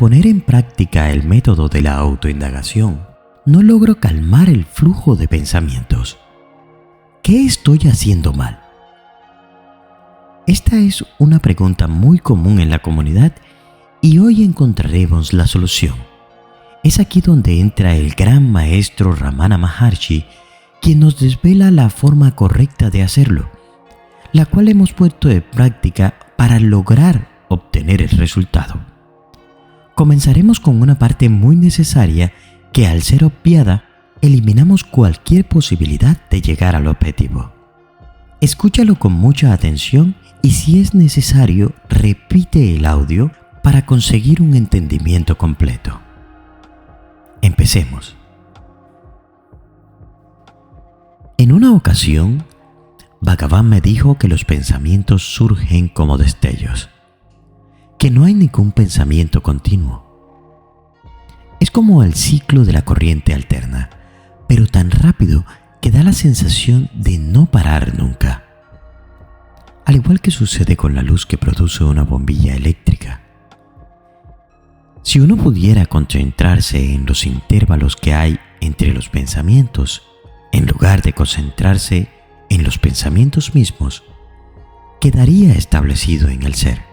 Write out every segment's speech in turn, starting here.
poner en práctica el método de la autoindagación, no logro calmar el flujo de pensamientos. ¿Qué estoy haciendo mal? Esta es una pregunta muy común en la comunidad y hoy encontraremos la solución. Es aquí donde entra el gran maestro Ramana Maharshi, quien nos desvela la forma correcta de hacerlo, la cual hemos puesto en práctica para lograr obtener el resultado. Comenzaremos con una parte muy necesaria que, al ser obviada, eliminamos cualquier posibilidad de llegar al objetivo. Escúchalo con mucha atención y, si es necesario, repite el audio para conseguir un entendimiento completo. Empecemos. En una ocasión, Bhagavan me dijo que los pensamientos surgen como destellos, que no hay ningún pensamiento continuo. Es como el ciclo de la corriente alterna, pero tan rápido que da la sensación de no parar nunca. Al igual que sucede con la luz que produce una bombilla eléctrica. Si uno pudiera concentrarse en los intervalos que hay entre los pensamientos, en lugar de concentrarse en los pensamientos mismos, quedaría establecido en el ser.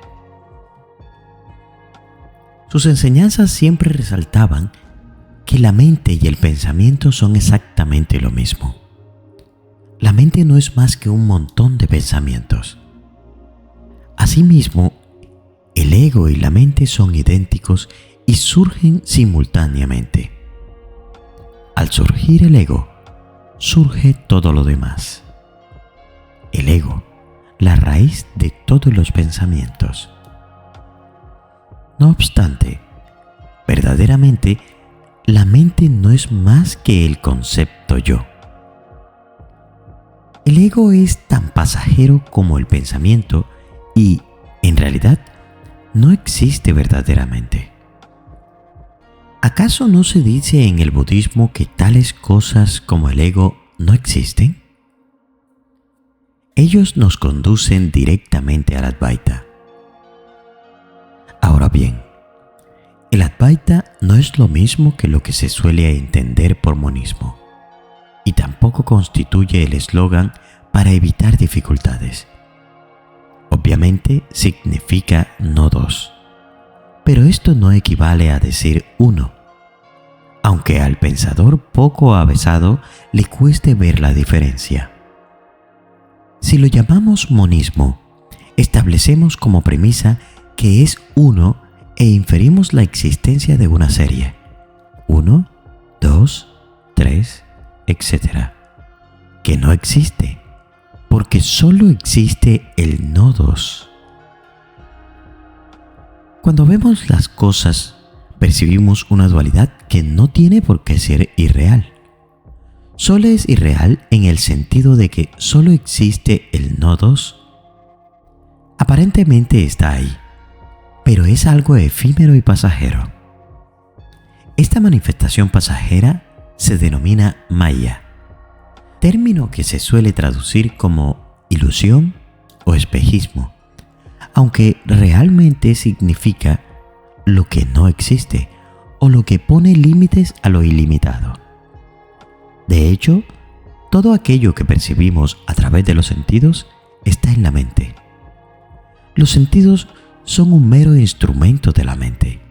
Sus enseñanzas siempre resaltaban que la mente y el pensamiento son exactamente lo mismo. La mente no es más que un montón de pensamientos. Asimismo, el ego y la mente son idénticos y surgen simultáneamente. Al surgir el ego, surge todo lo demás. El ego, la raíz de todos los pensamientos. No obstante, verdaderamente, la mente no es más que el concepto yo. El ego es tan pasajero como el pensamiento y, en realidad, no existe verdaderamente. ¿Acaso no se dice en el budismo que tales cosas como el ego no existen? Ellos nos conducen directamente al Advaita. Ahora bien, el Advaita no es lo mismo que lo que se suele entender por monismo, y tampoco constituye el eslogan para evitar dificultades. Obviamente significa no dos, pero esto no equivale a decir uno, aunque al pensador poco avesado le cueste ver la diferencia. Si lo llamamos monismo, establecemos como premisa que es uno e inferimos la existencia de una serie. 1, 2, 3, etc. Que no existe, porque solo existe el no dos. Cuando vemos las cosas, percibimos una dualidad que no tiene por qué ser irreal. Solo es irreal en el sentido de que solo existe el no dos. Aparentemente está ahí, pero es algo efímero y pasajero. Esta manifestación pasajera se denomina Maya, término que se suele traducir como ilusión o espejismo, aunque realmente significa lo que no existe o lo que pone límites a lo ilimitado. De hecho, todo aquello que percibimos a través de los sentidos está en la mente. Los sentidos son un mero instrumento de la mente.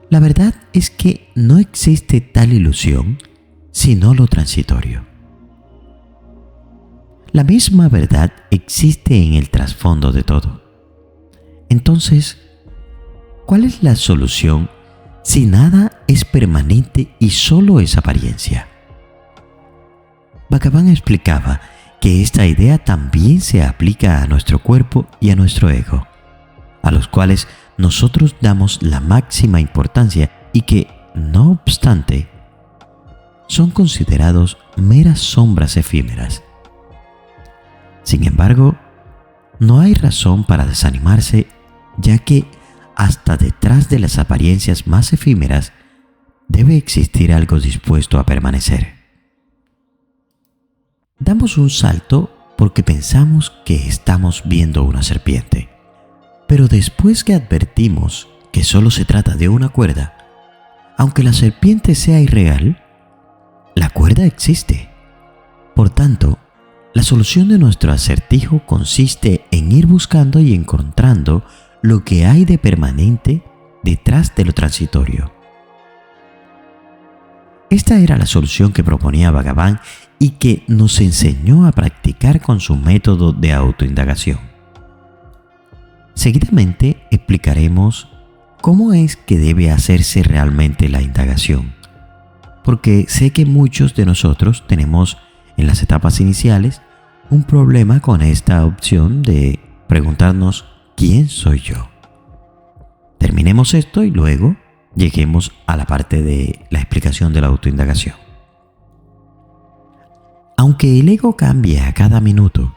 La verdad es que no existe tal ilusión sino lo transitorio. La misma verdad existe en el trasfondo de todo. Entonces, ¿cuál es la solución si nada es permanente y solo es apariencia? Bhagavan explicaba que esta idea también se aplica a nuestro cuerpo y a nuestro ego, a los cuales nosotros damos la máxima importancia y que, no obstante, son considerados meras sombras efímeras. Sin embargo, no hay razón para desanimarse, ya que hasta detrás de las apariencias más efímeras debe existir algo dispuesto a permanecer. Damos un salto porque pensamos que estamos viendo una serpiente, pero después que advertimos que solo se trata de una cuerda, aunque la serpiente sea irreal, la cuerda existe. Por tanto, la solución de nuestro acertijo consiste en ir buscando y encontrando lo que hay de permanente detrás de lo transitorio. Esta era la solución que proponía Bhagavan y que nos enseñó a practicar con su método de autoindagación. Seguidamente explicaremos cómo es que debe hacerse realmente la indagación, porque sé que muchos de nosotros tenemos en las etapas iniciales un problema con esta opción de preguntarnos ¿quién soy yo? Terminemos esto y luego lleguemos a la parte de la explicación de la autoindagación. Aunque el ego cambia a cada minuto,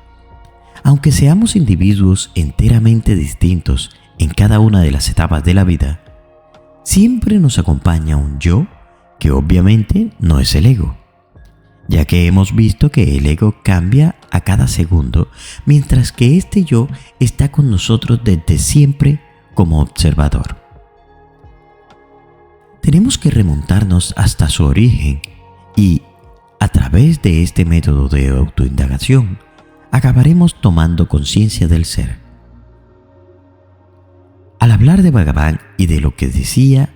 aunque seamos individuos enteramente distintos en cada una de las etapas de la vida, siempre nos acompaña un yo que obviamente no es el ego, ya que hemos visto que el ego cambia a cada segundo, mientras que este yo está con nosotros desde siempre como observador. Tenemos que remontarnos hasta su origen y, a través de este método de autoindagación, acabaremos tomando conciencia del ser. Al hablar de Bhagavan y de lo que decía,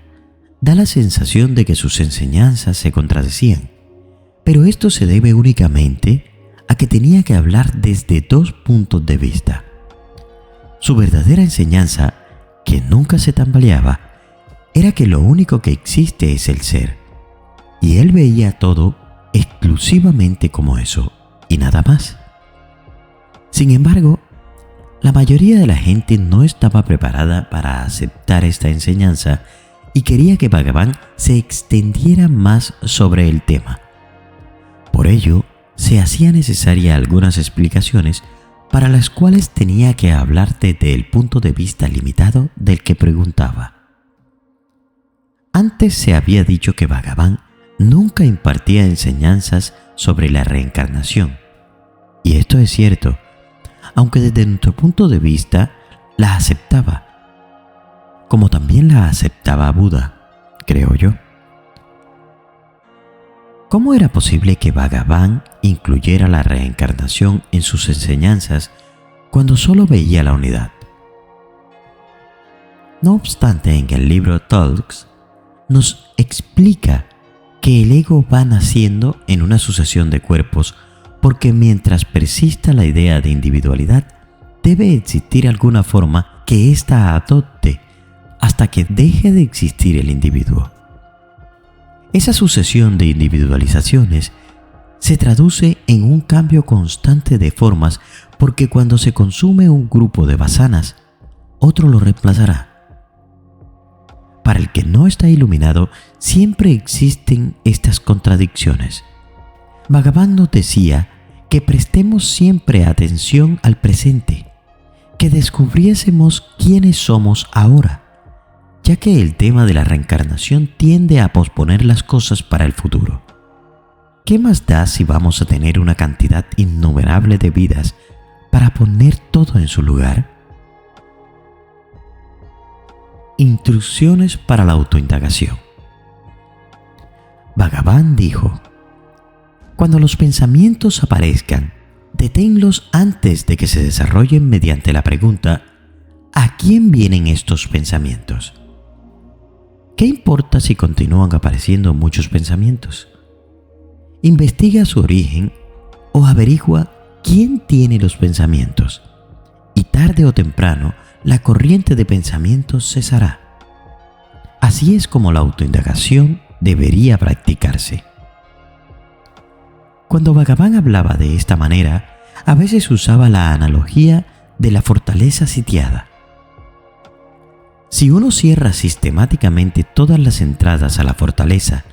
da la sensación de que sus enseñanzas se contradecían, pero esto se debe únicamente a que tenía que hablar desde dos puntos de vista. Su verdadera enseñanza, que nunca se tambaleaba, era que lo único que existe es el ser, y él veía todo exclusivamente como eso, y nada más. Sin embargo, la mayoría de la gente no estaba preparada para aceptar esta enseñanza y quería que Bhagavan se extendiera más sobre el tema. Por ello, se hacía necesaria algunas explicaciones para las cuales tenía que hablar desde el punto de vista limitado del que preguntaba. Antes se había dicho que Bhagavan nunca impartía enseñanzas sobre la reencarnación. Y esto es cierto, aunque desde nuestro punto de vista la aceptaba, como también la aceptaba Buda, creo yo. ¿Cómo era posible que Bhagavan incluyera la reencarnación en sus enseñanzas cuando solo veía la unidad? No obstante, en el libro Talks nos explica que el ego va naciendo en una sucesión de cuerpos porque mientras persista la idea de individualidad, debe existir alguna forma que ésta adopte hasta que deje de existir el individuo. Esa sucesión de individualizaciones se traduce en un cambio constante de formas porque cuando se consume un grupo de vasanas, otro lo reemplazará. Para el que no está iluminado, siempre existen estas contradicciones. Bhagavan nos decía que prestemos siempre atención al presente, que descubriésemos quiénes somos ahora, ya que el tema de la reencarnación tiende a posponer las cosas para el futuro. ¿Qué más da si vamos a tener una cantidad innumerable de vidas para poner todo en su lugar? Instrucciones para la autoindagación. Bhagavan dijo: cuando los pensamientos aparezcan, deténlos antes de que se desarrollen mediante la pregunta: ¿a quién vienen estos pensamientos? ¿Qué importa si continúan apareciendo muchos pensamientos? Investiga su origen o averigua quién tiene los pensamientos, y tarde o temprano la corriente de pensamientos cesará. Así es como la autoindagación debería practicarse. Cuando Bhagavan hablaba de esta manera, a veces usaba la analogía de la fortaleza sitiada. Si uno cierra sistemáticamente todas las entradas a la fortaleza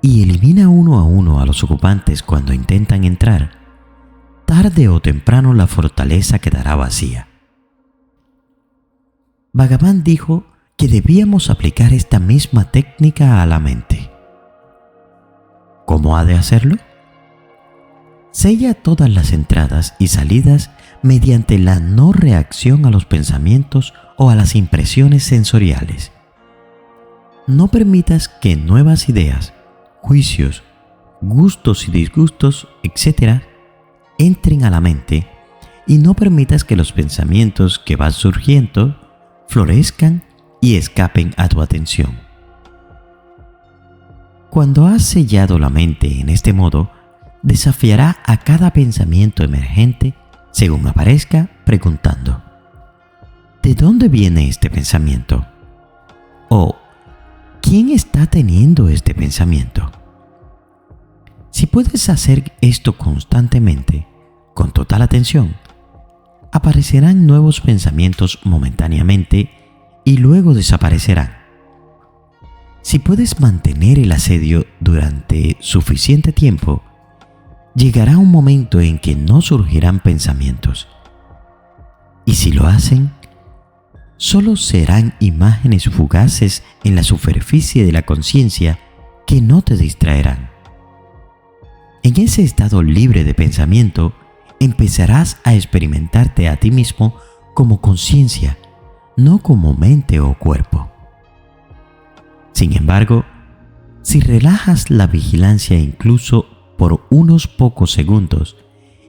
y elimina uno a uno a los ocupantes cuando intentan entrar, tarde o temprano la fortaleza quedará vacía. Bhagavan dijo que debíamos aplicar esta misma técnica a la mente. ¿Cómo ha de hacerlo? Sella todas las entradas y salidas mediante la no reacción a los pensamientos o a las impresiones sensoriales. no permitas que nuevas ideas, juicios, gustos y disgustos, etc., entren a la mente y no permitas que los pensamientos que van surgiendo florezcan y escapen a tu atención. Cuando has sellado la mente en este modo, desafiará a cada pensamiento emergente según aparezca, preguntando: ¿de dónde viene este pensamiento? ¿O quién está teniendo este pensamiento? Si puedes hacer esto constantemente, con total atención, aparecerán nuevos pensamientos momentáneamente y luego desaparecerán. Si puedes mantener el asedio durante suficiente tiempo, llegará un momento en que no surgirán pensamientos. Y si lo hacen, solo serán imágenes fugaces en la superficie de la conciencia que no te distraerán. En ese estado libre de pensamiento, empezarás a experimentarte a ti mismo como conciencia, no como mente o cuerpo. Sin embargo, si relajas la vigilancia incluso por unos pocos segundos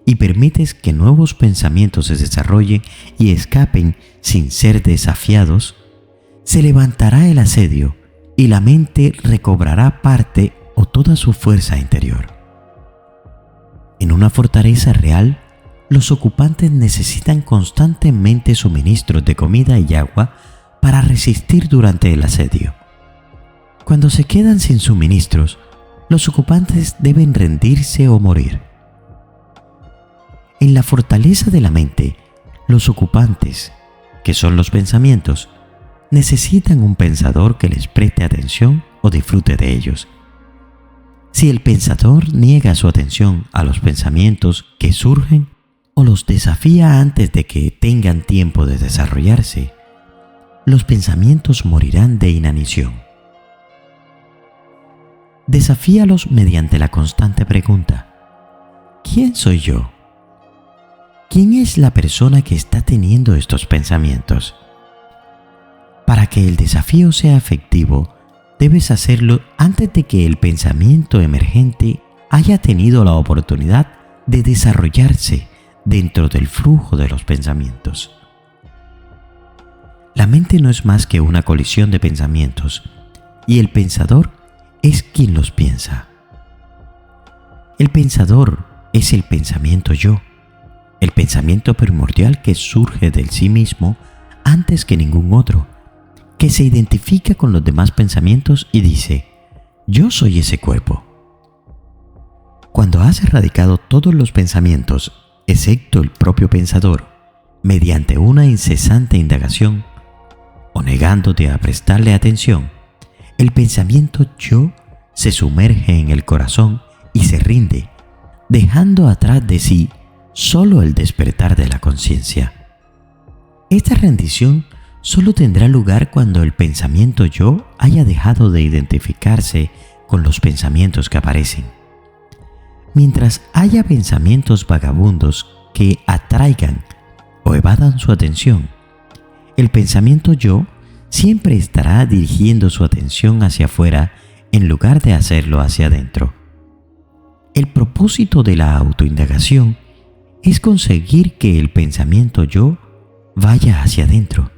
y permites que nuevos pensamientos se desarrollen y escapen sin ser desafiados, se levantará el asedio y la mente recobrará parte o toda su fuerza interior. En una fortaleza real, los ocupantes necesitan constantemente suministros de comida y agua para resistir durante el asedio. Cuando se quedan sin suministros, los ocupantes deben rendirse o morir. En la fortaleza de la mente, los ocupantes, que son los pensamientos, necesitan un pensador que les preste atención o disfrute de ellos. Si el pensador niega su atención a los pensamientos que surgen o los desafía antes de que tengan tiempo de desarrollarse, los pensamientos morirán de inanición. Desafíalos mediante la constante pregunta: ¿quién soy yo? ¿Quién es la persona que está teniendo estos pensamientos? Para que el desafío sea efectivo, debes hacerlo antes de que el pensamiento emergente haya tenido la oportunidad de desarrollarse dentro del flujo de los pensamientos. La mente no es más que una colisión de pensamientos, y el pensador es quien los piensa. El pensador es el pensamiento yo, el pensamiento primordial que surge del sí mismo antes que ningún otro, que se identifica con los demás pensamientos y dice: yo soy ese cuerpo. Cuando has erradicado todos los pensamientos, excepto el propio pensador, mediante una incesante indagación, o negándote a prestarle atención, el pensamiento yo se sumerge en el corazón y se rinde, dejando atrás de sí solo el despertar de la conciencia. Esta rendición solo tendrá lugar cuando el pensamiento yo haya dejado de identificarse con los pensamientos que aparecen. Mientras haya pensamientos vagabundos que atraigan o evadan su atención, el pensamiento yo siempre estará dirigiendo su atención hacia afuera en lugar de hacerlo hacia adentro. El propósito de la autoindagación es conseguir que el pensamiento yo vaya hacia adentro,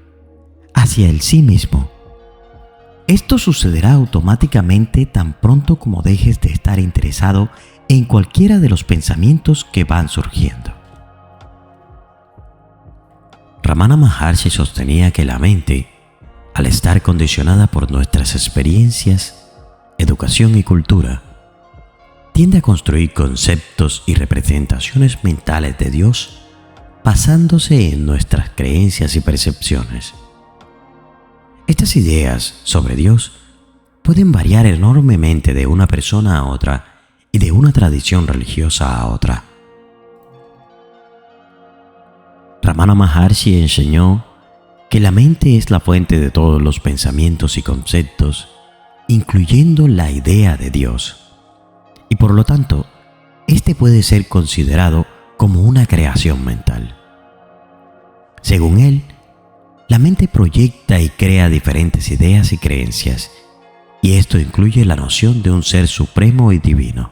hacia el sí mismo. Esto sucederá automáticamente tan pronto como dejes de estar interesado en cualquiera de los pensamientos que van surgiendo. Ramana Maharshi sostenía que la mente, al estar condicionada por nuestras experiencias, educación y cultura, tiende a construir conceptos y representaciones mentales de Dios basándose en nuestras creencias y percepciones. Estas ideas sobre Dios pueden variar enormemente de una persona a otra y de una tradición religiosa a otra. Ramana Maharshi enseñó que la mente es la fuente de todos los pensamientos y conceptos, incluyendo la idea de Dios, y por lo tanto, este puede ser considerado como una creación mental. Según él, la mente proyecta y crea diferentes ideas y creencias, y esto incluye la noción de un ser supremo y divino.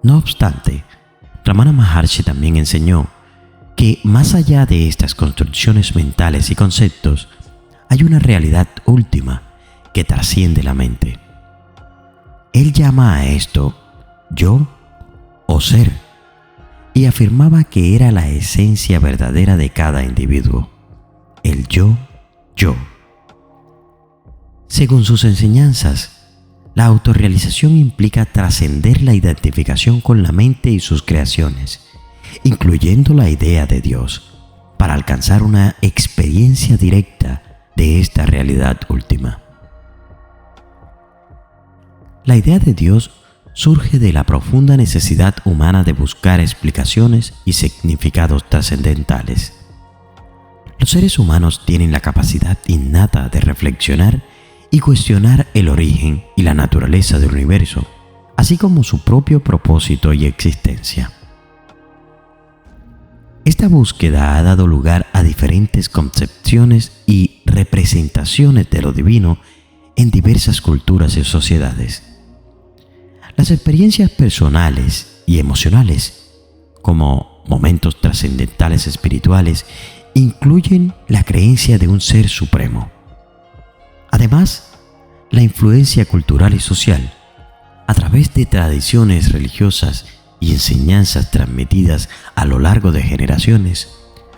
No obstante, Ramana Maharshi también enseñó que más allá de estas construcciones mentales y conceptos, hay una realidad última que trasciende la mente. Él llama a esto yo o ser y afirmaba que era la esencia verdadera de cada individuo, el yo. Según sus enseñanzas, la autorrealización implica trascender la identificación con la mente y sus creaciones, incluyendo la idea de Dios, para alcanzar una experiencia directa de esta realidad última. La idea de Dios surge de la profunda necesidad humana de buscar explicaciones y significados trascendentales. Los seres humanos tienen la capacidad innata de reflexionar y cuestionar el origen y la naturaleza del universo, así como su propio propósito y existencia. Esta búsqueda ha dado lugar a diferentes concepciones y representaciones de lo divino en diversas culturas y sociedades. Las experiencias personales y emocionales, como momentos trascendentales espirituales, incluyen la creencia de un ser supremo. Además, la influencia cultural y social, a través de tradiciones religiosas y enseñanzas transmitidas a lo largo de generaciones,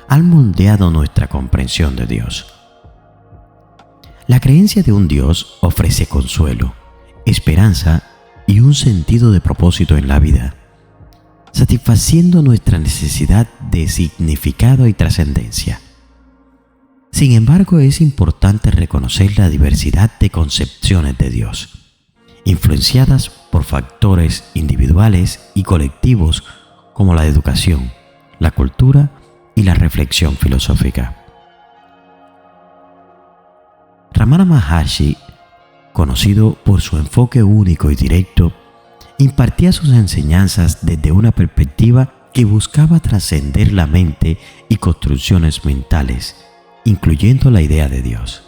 han moldeado nuestra comprensión de Dios. La creencia de un Dios ofrece consuelo, esperanza y un sentido de propósito en la vida, satisfaciendo nuestra necesidad de significado y trascendencia. Sin embargo, es importante reconocer la diversidad de concepciones de Dios, influenciadas por factores individuales y colectivos como la educación, la cultura y la reflexión filosófica. Ramana Maharshi, conocido por su enfoque único y directo, impartía sus enseñanzas desde una perspectiva que buscaba trascender la mente y construcciones mentales, incluyendo la idea de Dios.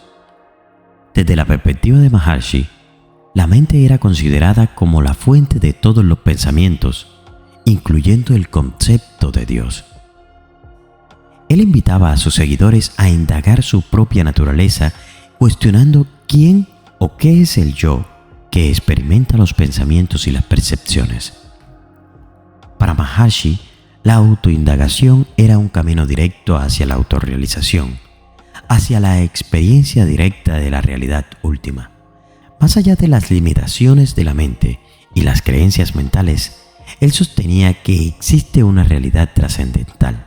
Desde la perspectiva de Maharshi, la mente era considerada como la fuente de todos los pensamientos, incluyendo el concepto de Dios. Él invitaba a sus seguidores a indagar su propia naturaleza, cuestionando quién o qué es el yo que experimenta los pensamientos y las percepciones. Para Maharshi, la autoindagación era un camino directo hacia la autorrealización, hacia la experiencia directa de la realidad última. Más allá de las limitaciones de la mente y las creencias mentales, él sostenía que existe una realidad trascendental,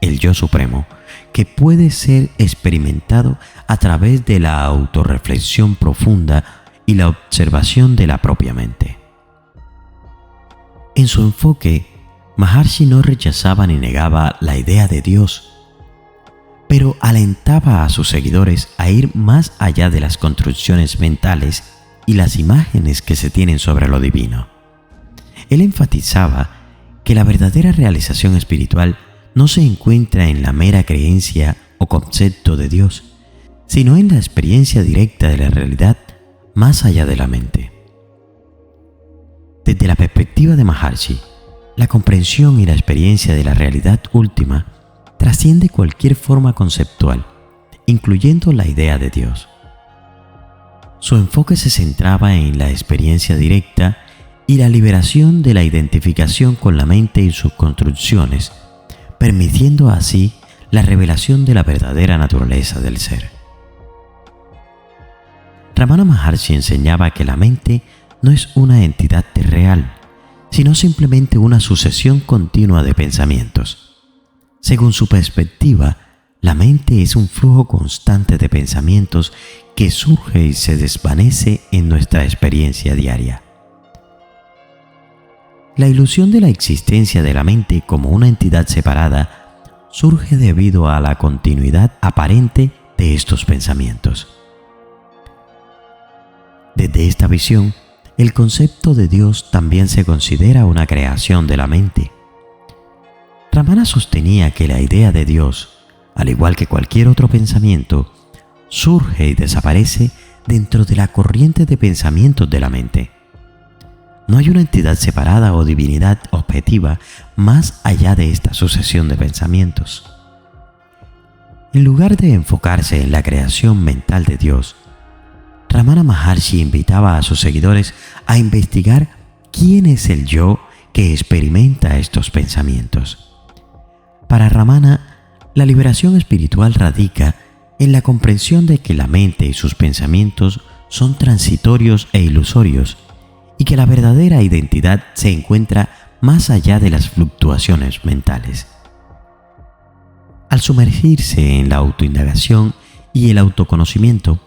el yo supremo, que puede ser experimentado a través de la autorreflexión profunda y la observación de la propia mente. En su enfoque, Maharshi no rechazaba ni negaba la idea de Dios, pero alentaba a sus seguidores a ir más allá de las construcciones mentales y las imágenes que se tienen sobre lo divino. Él enfatizaba que la verdadera realización espiritual no se encuentra en la mera creencia o concepto de Dios, sino en la experiencia directa de la realidad más allá de la mente. Desde la perspectiva de Maharshi, la comprensión y la experiencia de la realidad última trasciende cualquier forma conceptual, incluyendo la idea de Dios. Su enfoque se centraba en la experiencia directa y la liberación de la identificación con la mente y sus construcciones, permitiendo así la revelación de la verdadera naturaleza del ser. Ramana Maharshi enseñaba que la mente no es una entidad real, sino simplemente una sucesión continua de pensamientos. Según su perspectiva, la mente es un flujo constante de pensamientos que surge y se desvanece en nuestra experiencia diaria. La ilusión de la existencia de la mente como una entidad separada surge debido a la continuidad aparente de estos pensamientos. Desde esta visión, el concepto de Dios también se considera una creación de la mente. Ramana sostenía que la idea de Dios, al igual que cualquier otro pensamiento, surge y desaparece dentro de la corriente de pensamientos de la mente. No hay una entidad separada o divinidad objetiva más allá de esta sucesión de pensamientos. En lugar de enfocarse en la creación mental de Dios, Ramana Maharshi invitaba a sus seguidores a investigar quién es el yo que experimenta estos pensamientos. Para Ramana, la liberación espiritual radica en la comprensión de que la mente y sus pensamientos son transitorios e ilusorios y que la verdadera identidad se encuentra más allá de las fluctuaciones mentales. Al sumergirse en la autoindagación y el autoconocimiento,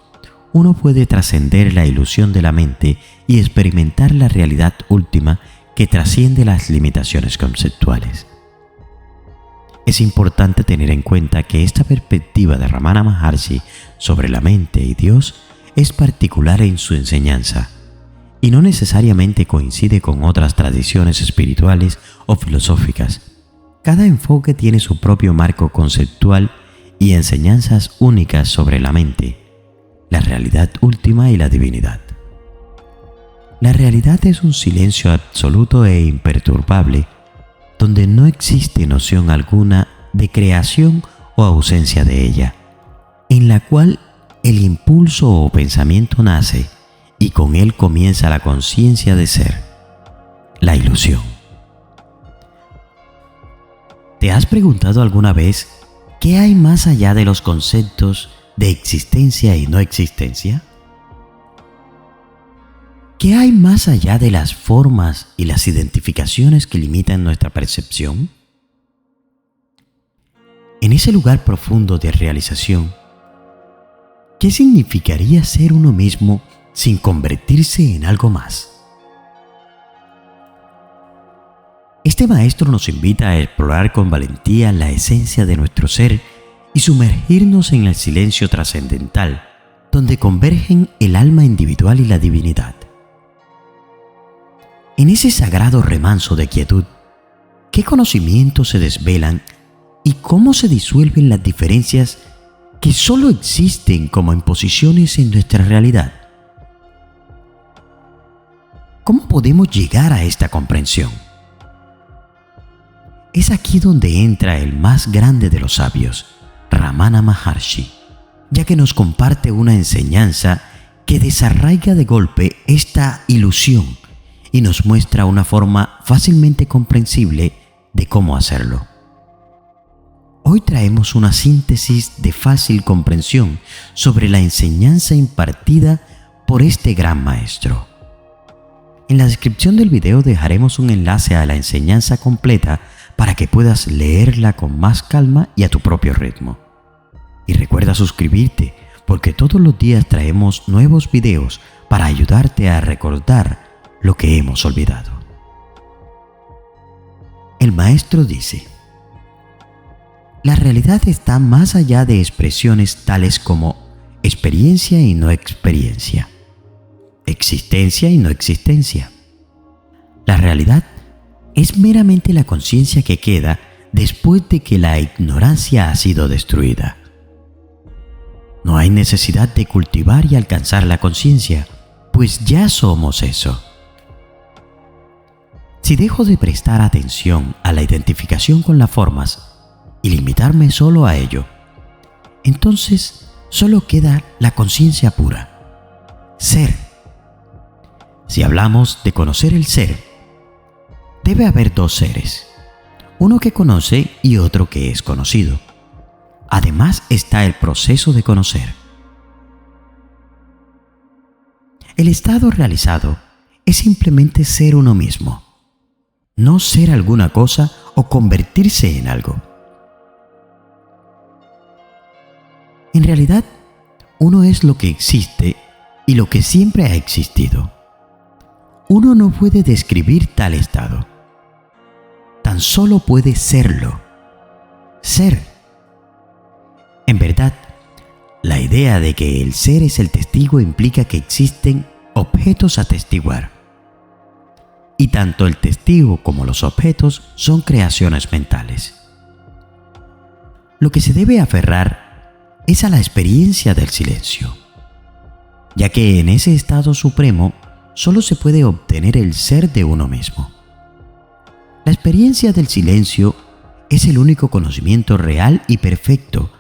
uno puede trascender la ilusión de la mente y experimentar la realidad última que trasciende las limitaciones conceptuales. Es importante tener en cuenta que esta perspectiva de Ramana Maharshi sobre la mente y Dios es particular en su enseñanza y no necesariamente coincide con otras tradiciones espirituales o filosóficas. Cada enfoque tiene su propio marco conceptual y enseñanzas únicas sobre la mente, la realidad última y la divinidad. La realidad es un silencio absoluto e imperturbable, donde no existe noción alguna de creación o ausencia de ella, en la cual el impulso o pensamiento nace y con él comienza la conciencia de ser, la ilusión. ¿Te has preguntado alguna vez qué hay más allá de los conceptos de existencia y no existencia? ¿Qué hay más allá de las formas y las identificaciones que limitan nuestra percepción? En ese lugar profundo de realización, ¿qué significaría ser uno mismo sin convertirse en algo más? Este maestro nos invita a explorar con valentía la esencia de nuestro ser y sumergirnos en el silencio trascendental, donde convergen el alma individual y la divinidad. En ese sagrado remanso de quietud, ¿qué conocimientos se desvelan y cómo se disuelven las diferencias que solo existen como imposiciones en nuestra realidad? ¿Cómo podemos llegar a esta comprensión? Es aquí donde entra el más grande de los sabios, Ramana Maharshi, ya que nos comparte una enseñanza que desarraiga de golpe esta ilusión y nos muestra una forma fácilmente comprensible de cómo hacerlo. Hoy traemos una síntesis de fácil comprensión sobre la enseñanza impartida por este gran maestro. En la descripción del video dejaremos un enlace a la enseñanza completa para que puedas leerla con más calma y a tu propio ritmo. Y recuerda suscribirte, porque todos los días traemos nuevos videos para ayudarte a recordar lo que hemos olvidado. El maestro dice: la realidad está más allá de expresiones tales como experiencia y no experiencia, existencia y no existencia. La realidad es meramente la conciencia que queda después de que la ignorancia ha sido destruida. No hay necesidad de cultivar y alcanzar la conciencia, pues ya somos eso. Si dejo de prestar atención a la identificación con las formas y limitarme solo a ello, entonces solo queda la conciencia pura, ser. Si hablamos de conocer el ser, debe haber dos seres, uno que conoce y otro que es conocido. Además está el proceso de conocer. El estado realizado es simplemente ser uno mismo, no ser alguna cosa o convertirse en algo. En realidad, uno es lo que existe y lo que siempre ha existido. Uno no puede describir tal estado. Tan solo puede serlo. Ser. En verdad, la idea de que el ser es el testigo implica que existen objetos a testiguar. Y tanto el testigo como los objetos son creaciones mentales. Lo que se debe aferrar es a la experiencia del silencio. ya que en ese estado supremo solo se puede obtener el ser de uno mismo. La experiencia del silencio es el único conocimiento real y perfecto,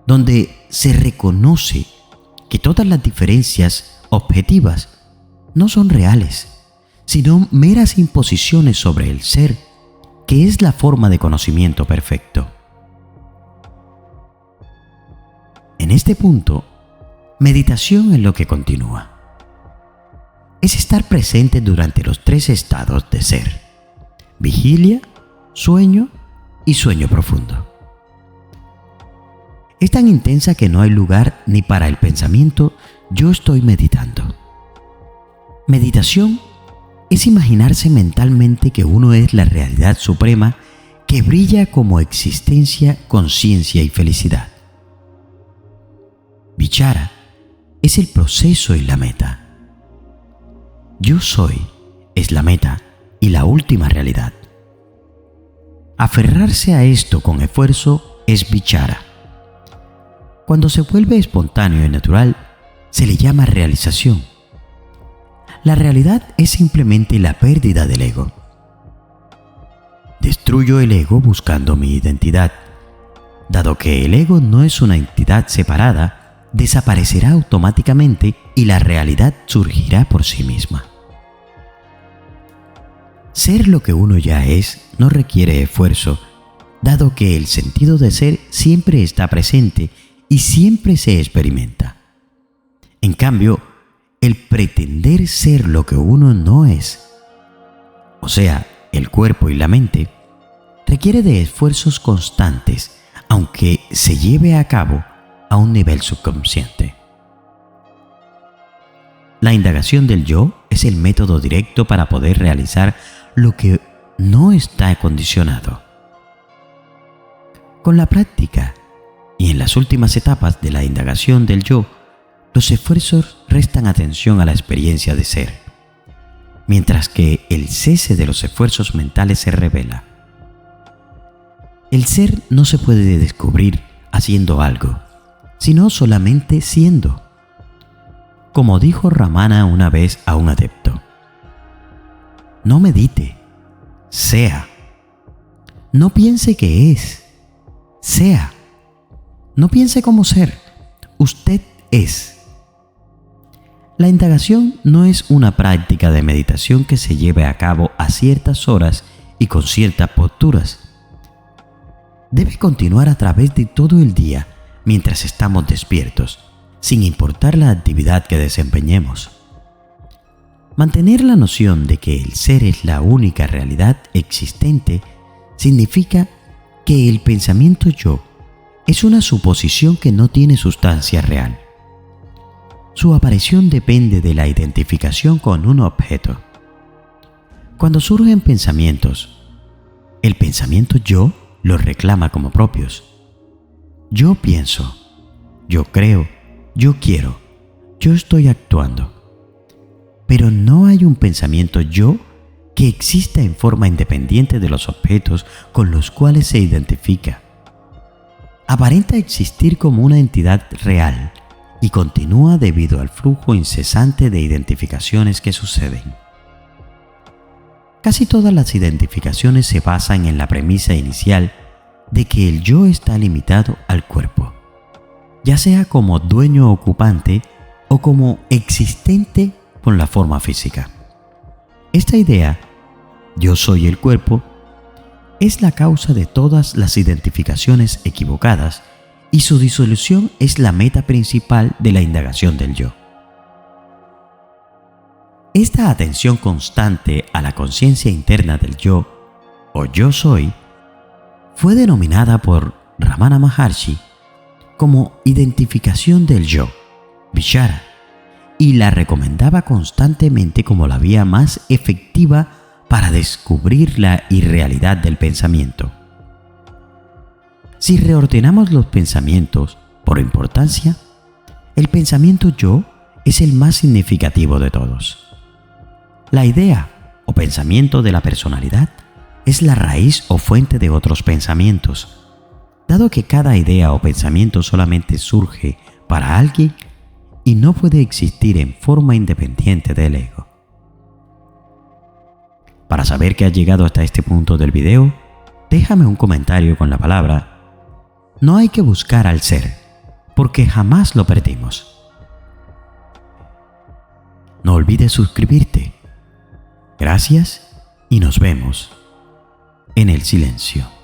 donde se reconoce que todas las diferencias objetivas no son reales, sino meras imposiciones sobre el ser, que es la forma de conocimiento perfecto. En este punto, meditación es lo que continúa. Es estar presente durante los 3 estados de ser: vigilia, sueño y sueño profundo. Es tan intensa que no hay lugar ni para el pensamiento "yo estoy meditando". Meditación es imaginarse mentalmente que uno es la realidad suprema que brilla como existencia, conciencia y felicidad. Vichara es el proceso y la meta. Yo soy es la meta y la última realidad. Aferrarse a esto con esfuerzo es vichara. Cuando se vuelve espontáneo y natural, se le llama realización. La realidad es simplemente la pérdida del ego. Destruyo el ego buscando mi identidad. Dado que el ego no es una entidad separada, desaparecerá automáticamente y la realidad surgirá por sí misma. Ser lo que uno ya es no requiere esfuerzo, dado que el sentido de ser siempre está presente y siempre se experimenta. En cambio, el pretender ser lo que uno no es, o sea, el cuerpo y la mente, requiere de esfuerzos constantes, aunque se lleve a cabo a un nivel subconsciente. La indagación del yo es el método directo para poder realizar lo que no está condicionado. Con la práctica y en las últimas etapas de la indagación del yo, los esfuerzos restan atención a la experiencia de ser, mientras que el cese de los esfuerzos mentales se revela. El ser no se puede descubrir haciendo algo, sino solamente siendo. Como dijo Ramana una vez a un adepto: no medite, sea. No piense que es, sea. No piense cómo ser, usted es. La indagación no es una práctica de meditación que se lleve a cabo a ciertas horas y con ciertas posturas. Debe continuar a través de todo el día mientras estamos despiertos, sin importar la actividad que desempeñemos. Mantener la noción de que el ser es la única realidad existente significa que el pensamiento yo es una suposición que no tiene sustancia real. Su aparición depende de la identificación con un objeto. Cuando surgen pensamientos, el pensamiento yo los reclama como propios. Yo pienso, yo creo, yo quiero, yo estoy actuando. Pero no hay un pensamiento yo que exista en forma independiente de los objetos con los cuales se identifica. Aparenta existir como una entidad real y continúa debido al flujo incesante de identificaciones que suceden. Casi todas las identificaciones se basan en la premisa inicial de que el yo está limitado al cuerpo, ya sea como dueño ocupante o como existente con la forma física. Esta idea, yo soy el cuerpo, es la causa de todas las identificaciones equivocadas y su disolución es la meta principal de la indagación del yo. Esta atención constante a la conciencia interna del yo, o yo soy, fue denominada por Ramana Maharshi como identificación del yo, Vichara, y la recomendaba constantemente como la vía más efectiva para descubrir la irrealidad del pensamiento. Si reordenamos los pensamientos por importancia, el pensamiento yo es el más significativo de todos. La idea o pensamiento de la personalidad es la raíz o fuente de otros pensamientos. Dado que cada idea o pensamiento solamente surge para alguien y no puede existir en forma independiente del ego. Para saber que has llegado hasta este punto del video, déjame un comentario con la palabra "No hay que buscar al ser, porque jamás lo perdimos". No olvides suscribirte. Gracias y nos vemos en el silencio.